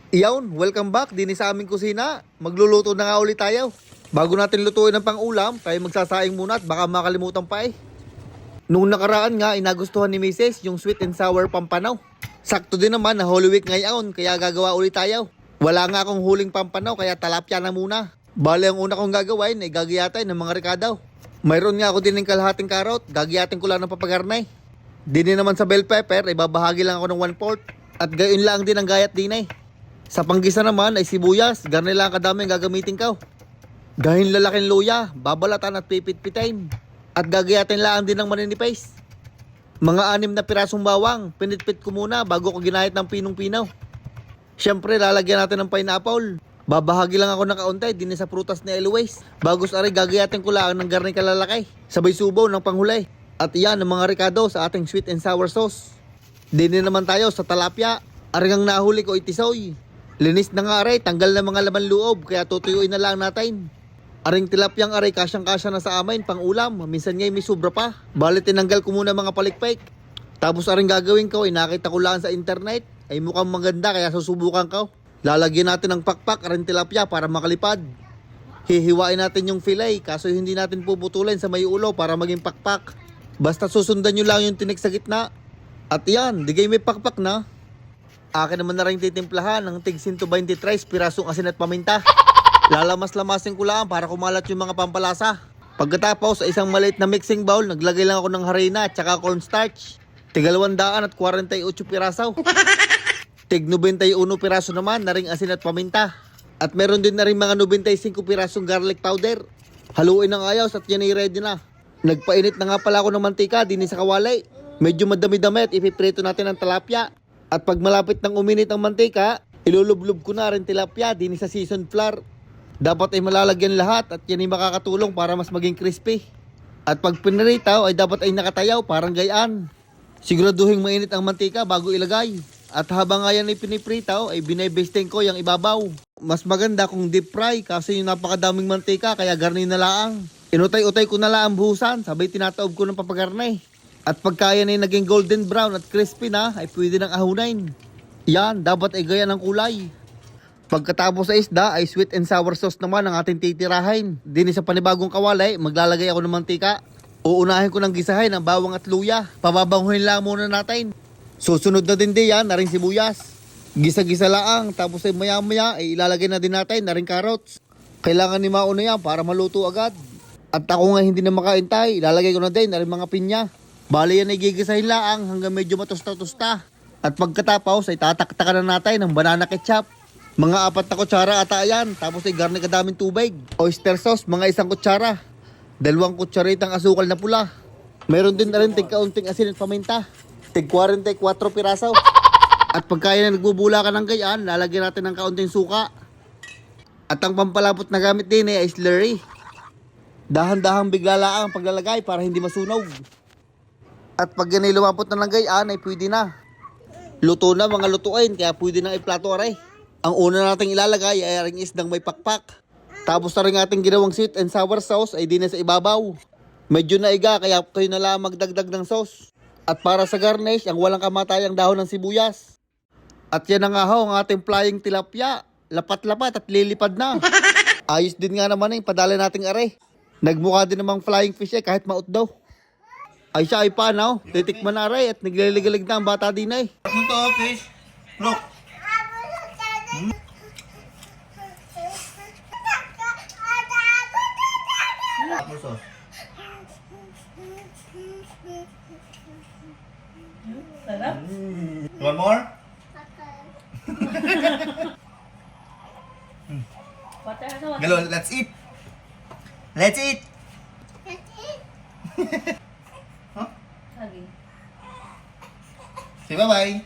Iyon, welcome back din sa aming kusina. Magluluto na nga ulit tayo. Bago natin lutuin ang pang-ulam, tayo magsasaing muna at baka makalimutan pa eh. Nung nakaraan nga, inagustuhan ni Mrs. yung sweet and sour pampanaw. Sakto din naman na Holy Week ngayon, kaya gagawa ulit tayo. Wala nga akong huling pampanaw, kaya talapya na muna. Bale, ang una kong gagawin ay gagayatay ng mga ricadaw. Mayroon nga ako din ng kalahating karot, gagayatin ko lang ng papagarnay. Din naman sa bell pepper, ay babahagi lang ako ng 1/4. At gayon lang din ang gayat din eh. Sa panggisa naman ay sibuyas, garni lang kadami ang gagamitin ko. Gahin lalaking luya, babalatan at pipit-pitain. At gagayatin lang din ng maninipis. Mga 6 na pirasong bawang, pinitpit ko muna bago ko ginahit ng pinong-pinaw. Siyempre lalagyan natin ng pineapple. Babahagi lang ako ng kaunti din sa prutas ni Eloise. Bagos aray gagayatin ko lang ng garni kalalaki. Sabay subaw ng panghulay. At iyan ang mga ricado sa ating sweet and sour sauce. Din naman tayo sa talapya. Aring ang nahuli ko itisoy. Linis na nga aray, tanggal na mga laman loob, kaya tutuyuin na lang natin. Aring tilapyang aray, kasyang-kasya na sa amin, pang ulam, minsan nga'y may sobra pa. Bali tinanggal ko muna mga palikpik. Tapos aring gagawin ko, nakita ko lang sa internet, ay mukhang maganda kaya susubukan ko. Lalagyan natin ng pakpak, aring tilapya para makalipad. Hihiwain natin yung fillet, kaso hindi natin puputulin sa may ulo para maging pakpak. Basta susundan nyo lang yung tinik sa gitna. At yan, digay may pakpak na. Akin naman na rin titimplahan ng tig 123 pirasong asin at paminta. Lalamas-lamasin ko lang para kumalat yung mga pampalasa. Pagkatapos sa isang maliit na mixing bowl, naglagay lang ako ng harina at saka cornstarch. Tig 248 pirasaw. Tig 91 piraso naman na ring asin at paminta. At meron din na rin mga 95 pirasong garlic powder. Haluin ng ayos at yan ay ready na. Nagpainit na nga pala ako ng mantika din sa kawali. Medyo madami-dami at ipiprito natin ang talapya. At pag malapit ng uminit ang mantika, ilulublob ko na rin tilapia din sa seasoned flour. Dapat ay malalagyan lahat at yan ay makakatulong para mas maging crispy. At pag piniritaw ay dapat ay nakatayaw parang gayaan. Siguraduhin mainit ang mantika bago ilagay. At habang nga yan ay pinipritaw ay binibesting ko yung ibabaw. Mas maganda kung deep fry kasi yung napakadaming mantika kaya garni na laang. Inutay-utay ko na lang ang buhusan sabay tinataob ko ng papagarnay. At pagka yan ay naging golden brown at crispy na, ay pwede nang ahunain. Yan, dapat ay gaya ng kulay. Pagkatapos sa isda, ay sweet and sour sauce naman ang ating titirahin. Din sa panibagong kawalay, maglalagay ako ng mantika. Uunahin ko ng gisahin ang bawang at luya. Pababanguhin lang muna natin. Susunod na din yan, na rin sibuyas. Gisa-gisa lang, tapos ay maya-maya, ay ilalagay na din natin na rin carrots. Kailangan ni mauna yan para maluto agad. At ako nga hindi na makaintay, ilalagay ko na din na rin mga pinya. Bali yan ay gigisahin lang hanggang medyo matusta-tusta. At pagkatapos ay tataktakan na natin ng banana ketchup. Mga 4 na kutsara ata yan. Tapos ay garni kadaming tubig. Oyster sauce, mga 1 kutsara. 2 kutsaritang asukal na pula. Meron din na rin tig-kaunting asin at paminta. Tig 44 pirasaw. At pagka yan nagbubula ka ng gayaan, lalagyan natin ng kaunting suka. At ang pampalapot na gamit din ay slurry. Dahan-dahang bigla lang ang paglalagay para hindi masunog. At pag yan ay lumapot na ng gayaan ay pwede na. Luto na mga lutuin kaya pwede na iplato aray. Ang una nating ilalagay ay aring isdang may pakpak. Tapos na rin ating ginawang sweet and sour sauce ay di na sa ibabaw. Medyo naiga kaya kayo na lang magdagdag ng sauce. At para sa garnish ang walang kamatayang dahon ng sibuyas. At yan na nga ho ang ating flying tilapia. Lapat-lapat at lilipad na. Ayos din nga naman padala nating aray. Nagmukha din namang flying fish kahit maut daw. Ay siya ay paano, titikman na aray at nagliligalig na ang bata din ay. Ano to, fish? Look. Sarap. One more? Hello, let's eat. Let's eat. Lagi. Say bye-bye.